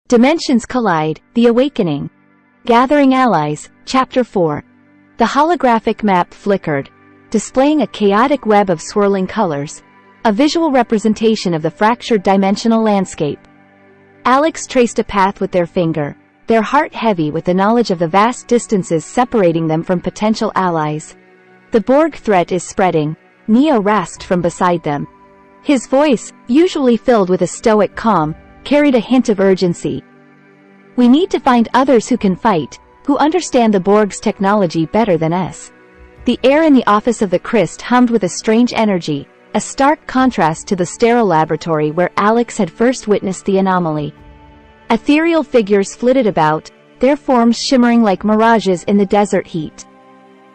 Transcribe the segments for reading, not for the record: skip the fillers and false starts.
Dimensions Collide, The Awakening. Gathering Allies, Chapter 4. The holographic map flickered, displaying a chaotic web of swirling colors, a visual representation of the fractured dimensional landscape. Alex traced a path with their finger, their heart heavy with the knowledge of the vast distances separating them from potential allies. The Borg threat is spreading, Neo rasped from beside them. His voice, usually filled with a stoic calm, carried a hint of urgency. We need to find others who can fight, who understand the Borg's technology better than us. The air in the office of the Christ hummed with a strange energy, a stark contrast to the sterile laboratory where Alex had first witnessed the anomaly. Ethereal figures flitted about, their forms shimmering like mirages in the desert heat.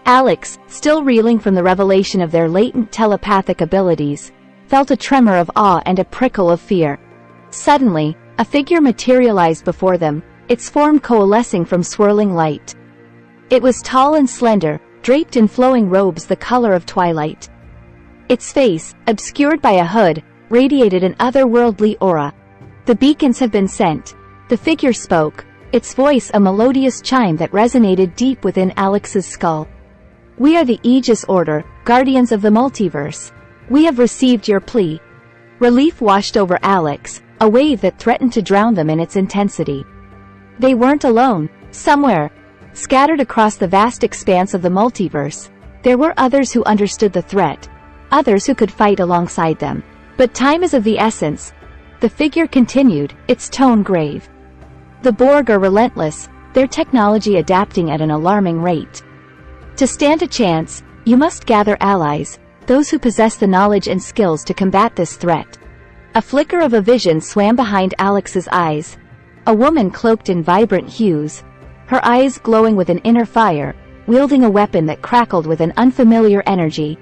Alex, still reeling from the revelation of their latent telepathic abilities, felt a tremor of awe and a prickle of fear. Suddenly, a figure materialized before them, its form coalescing from swirling light. It was tall and slender, draped in flowing robes the color of twilight. Its face, obscured by a hood, radiated an otherworldly aura. The beacons have been sent. The figure spoke, its voice a melodious chime that resonated deep within Alex's skull. We are the Aegis Order, guardians of the multiverse. We have received your plea. Relief washed over Alex, a wave that threatened to drown them in its intensity. They weren't alone. Somewhere, scattered across the vast expanse of the multiverse, there were others who understood the threat, others who could fight alongside them. But time is of the essence. The figure continued, its tone grave. The Borg are relentless, their technology adapting at an alarming rate. To stand a chance, you must gather allies, those who possess the knowledge and skills to combat this threat. A flicker of a vision swam behind Alex's eyes. A woman cloaked in vibrant hues, her eyes glowing with an inner fire, wielding a weapon that crackled with an unfamiliar energy.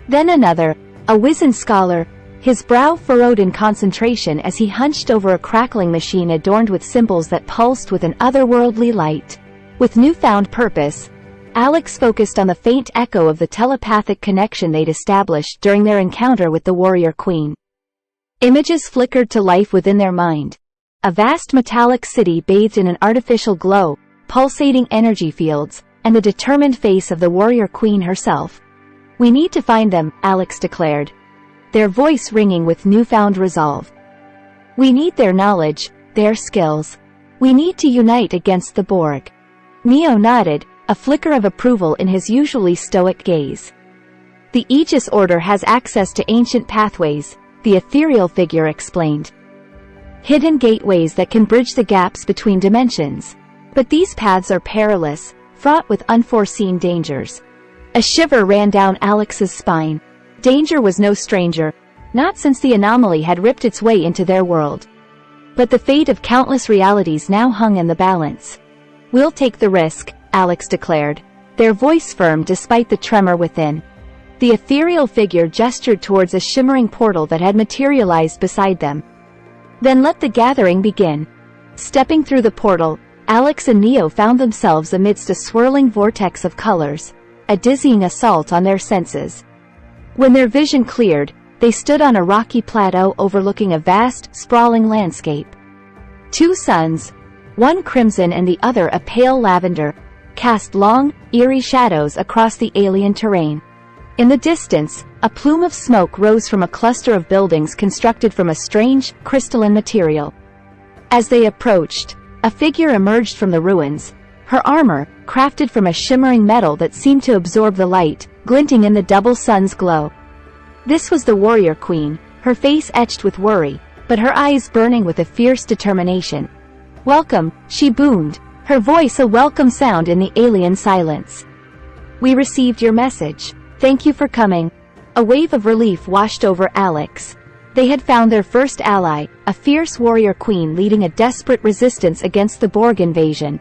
Then another, a wizened scholar, his brow furrowed in concentration as he hunched over a crackling machine adorned with symbols that pulsed with an otherworldly light. With newfound purpose, Alex focused on the faint echo of the telepathic connection they'd established during their encounter with the warrior queen. Images flickered to life within their mind. A vast metallic city bathed in an artificial glow, pulsating energy fields, and the determined face of the warrior queen herself. We need to find them, Alex declared, their voice ringing with newfound resolve. We need their knowledge, their skills. We need to unite against the Borg. Neo nodded, a flicker of approval in his usually stoic gaze. The Aegis Order has access to ancient pathways, the ethereal figure explained. Hidden gateways that can bridge the gaps between dimensions. But these paths are perilous, fraught with unforeseen dangers. A shiver ran down Alex's spine. Danger was no stranger, not since the anomaly had ripped its way into their world. But the fate of countless realities now hung in the balance. We'll take the risk, Alex declared, their voice firm despite the tremor within. The ethereal figure gestured towards a shimmering portal that had materialized beside them. Then let the gathering begin. Stepping through the portal, Alex and Neo found themselves amidst a swirling vortex of colors, a dizzying assault on their senses. When their vision cleared, they stood on a rocky plateau overlooking a vast, sprawling landscape. Two suns, one crimson and the other a pale lavender, cast long, eerie shadows across the alien terrain. In the distance, a plume of smoke rose from a cluster of buildings constructed from a strange, crystalline material. As they approached, a figure emerged from the ruins, her armor, crafted from a shimmering metal that seemed to absorb the light, glinting in the double sun's glow. This was the warrior queen, her face etched with worry, but her eyes burning with a fierce determination. "Welcome," she boomed, her voice a welcome sound in the alien silence. "We received your message. Thank you for coming." A wave of relief washed over Alex. They had found their first ally, a fierce warrior queen leading a desperate resistance against the Borg invasion.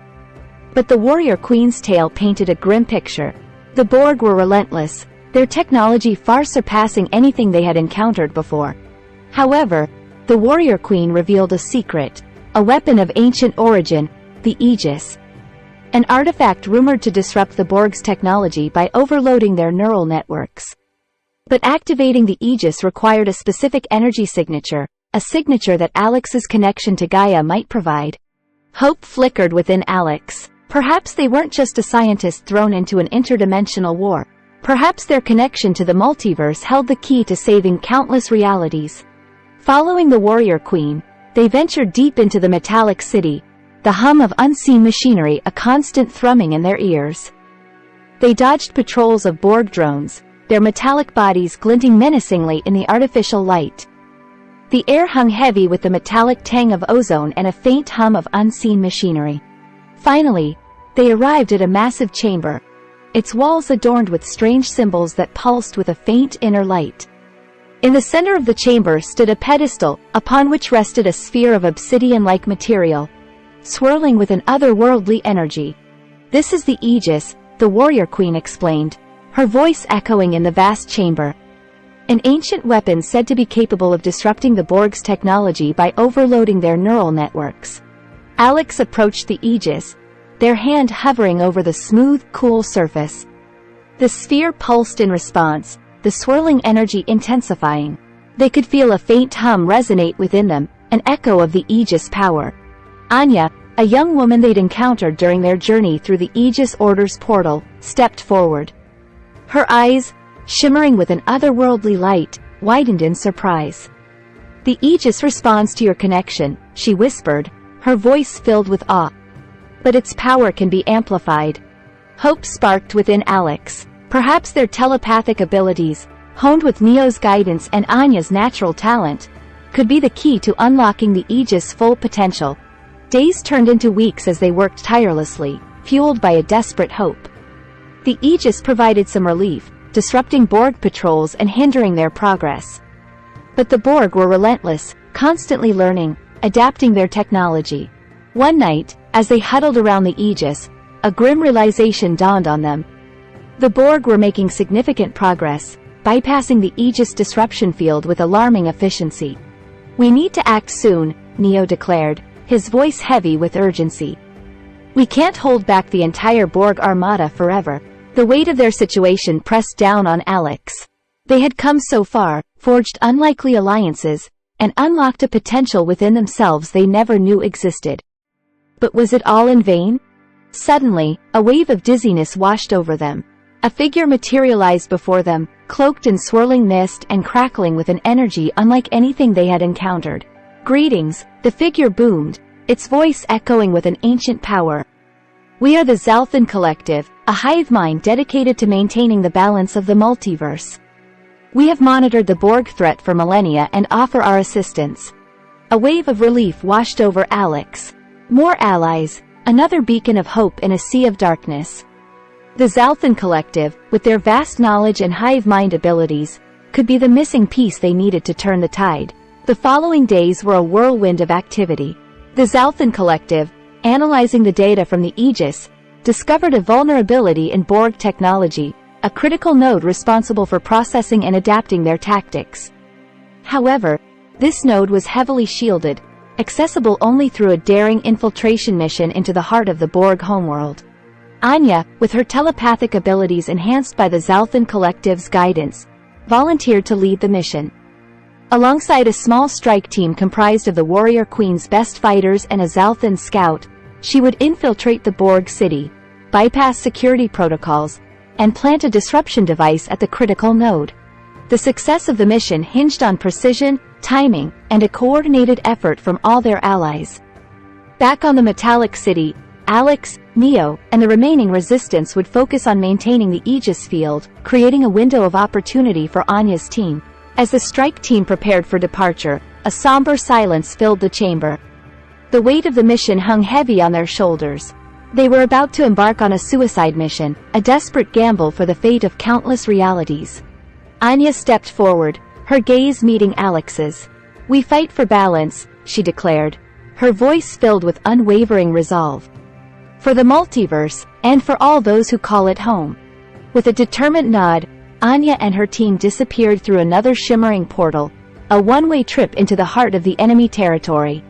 But the warrior queen's tale painted a grim picture. The Borg were relentless, their technology far surpassing anything they had encountered before. However, the warrior queen revealed a secret, a weapon of ancient origin, the Aegis. An artifact rumored to disrupt the Borg's technology by overloading their neural networks. But activating the Aegis required a specific energy signature, a signature that Alex's connection to Gaia might provide. Hope flickered within Alex. Perhaps they weren't just a scientist thrown into an interdimensional war. Perhaps their connection to the multiverse held the key to saving countless realities. Following the warrior queen, they ventured deep into the metallic city, the hum of unseen machinery a constant thrumming in their ears. They dodged patrols of Borg drones, their metallic bodies glinting menacingly in the artificial light. The air hung heavy with the metallic tang of ozone and a faint hum of unseen machinery. Finally, they arrived at a massive chamber, its walls adorned with strange symbols that pulsed with a faint inner light. In the center of the chamber stood a pedestal, upon which rested a sphere of obsidian-like material, swirling with an otherworldly energy. "This is the Aegis," the warrior queen explained, her voice echoing in the vast chamber. An ancient weapon said to be capable of disrupting the Borg's technology by overloading their neural networks. Alex approached the Aegis, their hand hovering over the smooth, cool surface. The sphere pulsed in response, the swirling energy intensifying. They could feel a faint hum resonate within them, an echo of the Aegis power. Anya, a young woman they'd encountered during their journey through the Aegis Order's portal, stepped forward. Her eyes, shimmering with an otherworldly light, widened in surprise. "The Aegis responds to your connection," she whispered, her voice filled with awe. "But its power can be amplified." Hope sparked within Alex. Perhaps their telepathic abilities, honed with Neo's guidance and Anya's natural talent, could be the key to unlocking the Aegis' full potential. Days turned into weeks as they worked tirelessly, fueled by a desperate hope. The Aegis provided some relief, disrupting Borg patrols and hindering their progress. But the Borg were relentless, constantly learning, adapting their technology. One night, as they huddled around the Aegis, a grim realization dawned on them. The Borg were making significant progress, bypassing the Aegis disruption field with alarming efficiency. "We need to act soon," Neo declared, his voice heavy with urgency. "We can't hold back the entire Borg armada forever." The weight of their situation pressed down on Alex. They had come so far, forged unlikely alliances, and unlocked a potential within themselves they never knew existed. But was it all in vain? Suddenly, a wave of dizziness washed over them. A figure materialized before them, cloaked in swirling mist and crackling with an energy unlike anything they had encountered. "Greetings," the figure boomed, its voice echoing with an ancient power. "We are the Xalthan Collective, a hive mind dedicated to maintaining the balance of the multiverse. We have monitored the Borg threat for millennia and offer our assistance." A wave of relief washed over Alex. More allies, another beacon of hope in a sea of darkness. The Xalthan Collective, with their vast knowledge and hive mind abilities, could be the missing piece they needed to turn the tide. The following days were a whirlwind of activity. The Xalthan Collective, analyzing the data from the Aegis, discovered a vulnerability in Borg technology, a critical node responsible for processing and adapting their tactics. However, this node was heavily shielded, accessible only through a daring infiltration mission into the heart of the Borg homeworld. Anya, with her telepathic abilities enhanced by the Xalthan Collective's guidance, volunteered to lead the mission. Alongside a small strike team comprised of the Warrior Queen's best fighters and a Xalthan scout, she would infiltrate the Borg city, bypass security protocols, and plant a disruption device at the critical node. The success of the mission hinged on precision, timing, and a coordinated effort from all their allies. Back on the metallic city, Alex, Neo, and the remaining resistance would focus on maintaining the Aegis field, creating a window of opportunity for Anya's team. As the strike team prepared for departure, a somber silence filled the chamber. The weight of the mission hung heavy on their shoulders. They were about to embark on a suicide mission, a desperate gamble for the fate of countless realities. Anya stepped forward, her gaze meeting Alex's. "We fight for balance," she declared, her voice filled with unwavering resolve. "For the multiverse, and for all those who call it home." With a determined nod, Anya and her team disappeared through another shimmering portal, a one-way trip into the heart of the enemy territory.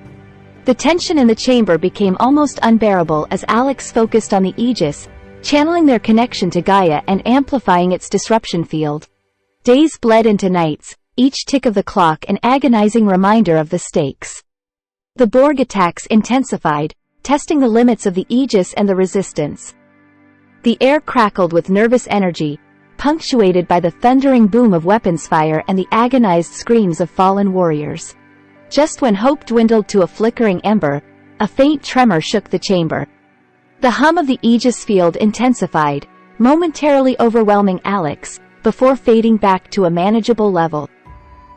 The tension in the chamber became almost unbearable as Alex focused on the Aegis, channeling their connection to Gaia and amplifying its disruption field. Days bled into nights, each tick of the clock an agonizing reminder of the stakes. The Borg attacks intensified, testing the limits of the Aegis and the Resistance. The air crackled with nervous energy, punctuated by the thundering boom of weapons fire and the agonized screams of fallen warriors. Just when hope dwindled to a flickering ember, a faint tremor shook the chamber. The hum of the Aegis field intensified, momentarily overwhelming Alex, before fading back to a manageable level.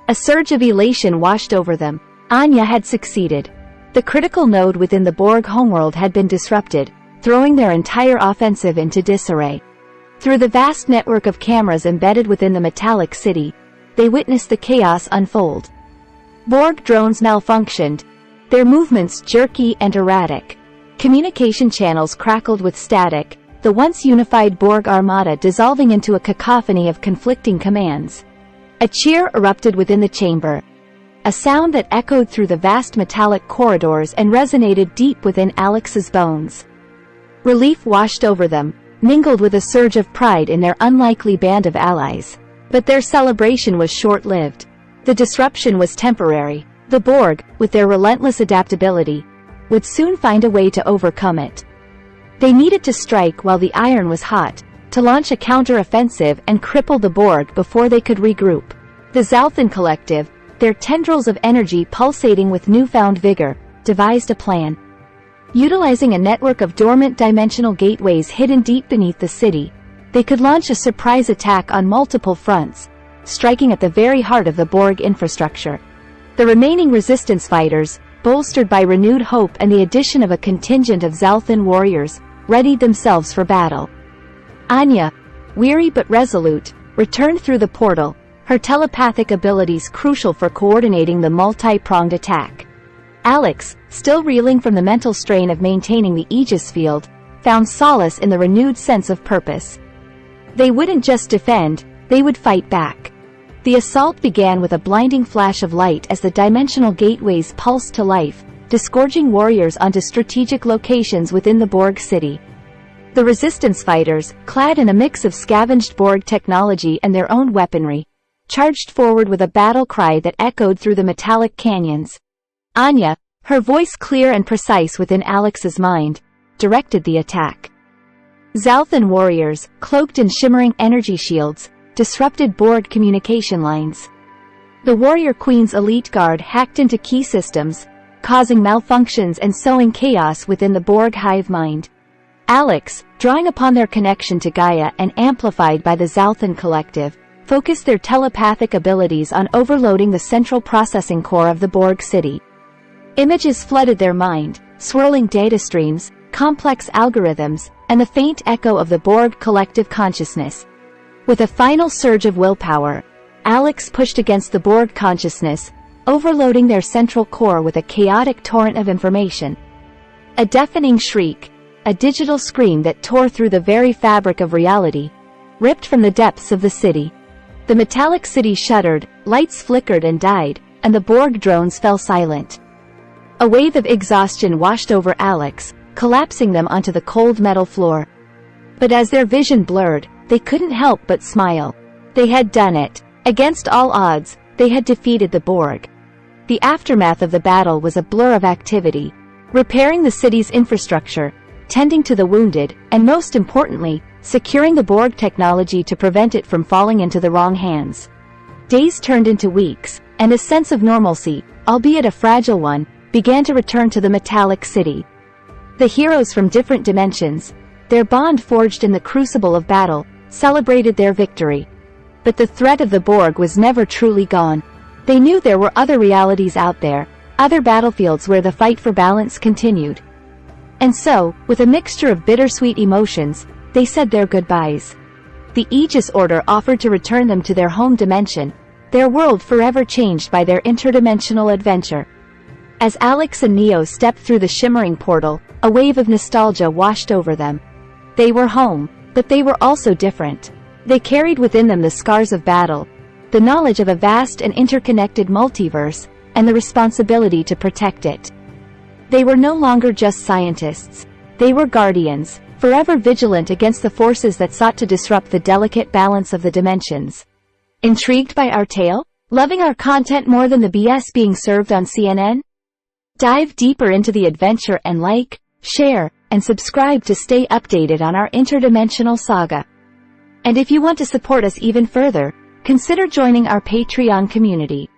A surge of elation washed over them. Anya had succeeded. The critical node within the Borg homeworld had been disrupted, throwing their entire offensive into disarray. Through the vast network of cameras embedded within the metallic city, they witnessed the chaos unfold. Borg drones malfunctioned, their movements jerky and erratic. Communication channels crackled with static, the once unified Borg armada dissolving into a cacophony of conflicting commands. A cheer erupted within the chamber, a sound that echoed through the vast metallic corridors and resonated deep within Alex's bones. Relief washed over them, mingled with a surge of pride in their unlikely band of allies. But their celebration was short-lived. The disruption was temporary. The Borg, with their relentless adaptability, would soon find a way to overcome it. They needed to strike while the iron was hot, to launch a counter-offensive and cripple the Borg before they could regroup. The Xalthan Collective, their tendrils of energy pulsating with newfound vigor, devised a plan. Utilizing a network of dormant dimensional gateways hidden deep beneath the city, they could launch a surprise attack on multiple fronts, striking at the very heart of the Borg infrastructure. The remaining resistance fighters, bolstered by renewed hope and the addition of a contingent of Xalthan warriors, readied themselves for battle. Anya, weary but resolute, returned through the portal, her telepathic abilities crucial for coordinating the multi-pronged attack. Alex, still reeling from the mental strain of maintaining the Aegis field, found solace in the renewed sense of purpose. They wouldn't just defend, they would fight back. The assault began with a blinding flash of light as the dimensional gateways pulsed to life, disgorging warriors onto strategic locations within the Borg city. The resistance fighters, clad in a mix of scavenged Borg technology and their own weaponry, charged forward with a battle cry that echoed through the metallic canyons. Anya, her voice clear and precise within Alex's mind, directed the attack. Xalthan warriors, cloaked in shimmering energy shields, disrupted Borg communication lines. The Warrior Queen's elite guard hacked into key systems, causing malfunctions and sowing chaos within the Borg hive mind. Alex, drawing upon their connection to Gaia and amplified by the Xalthan Collective, focused their telepathic abilities on overloading the central processing core of the Borg city. Images flooded their mind, swirling data streams, complex algorithms, and the faint echo of the Borg collective consciousness. With a final surge of willpower, Alex pushed against the Borg consciousness, overloading their central core with a chaotic torrent of information. A deafening shriek, a digital scream that tore through the very fabric of reality, ripped from the depths of the city. The metallic city shuddered, lights flickered and died, and the Borg drones fell silent. A wave of exhaustion washed over Alex, collapsing them onto the cold metal floor. But as their vision blurred, they couldn't help but smile. They had done it. Against all odds, they had defeated the Borg. The aftermath of the battle was a blur of activity, repairing the city's infrastructure, tending to the wounded, and most importantly, securing the Borg technology to prevent it from falling into the wrong hands. Days turned into weeks, and a sense of normalcy, albeit a fragile one, began to return to the metallic city. The heroes from different dimensions, their bond forged in the crucible of battle, celebrated their victory. But the threat of the Borg was never truly gone. They knew there were other realities out there, other battlefields where the fight for balance continued. And so, with a mixture of bittersweet emotions, they said their goodbyes. The Aegis Order offered to return them to their home dimension, their world forever changed by their interdimensional adventure. As Alex and Neo stepped through the shimmering portal, a wave of nostalgia washed over them. They were home, but they were also different. They carried within them the scars of battle, the knowledge of a vast and interconnected multiverse, and the responsibility to protect it. They were no longer just scientists. They were guardians, forever vigilant against the forces that sought to disrupt the delicate balance of the dimensions. Intrigued by our tale? Loving our content more than the BS being served on CNN? Dive deeper into the adventure and like, share, and subscribe to stay updated on our interdimensional saga. And if you want to support us even further, consider joining our Patreon community.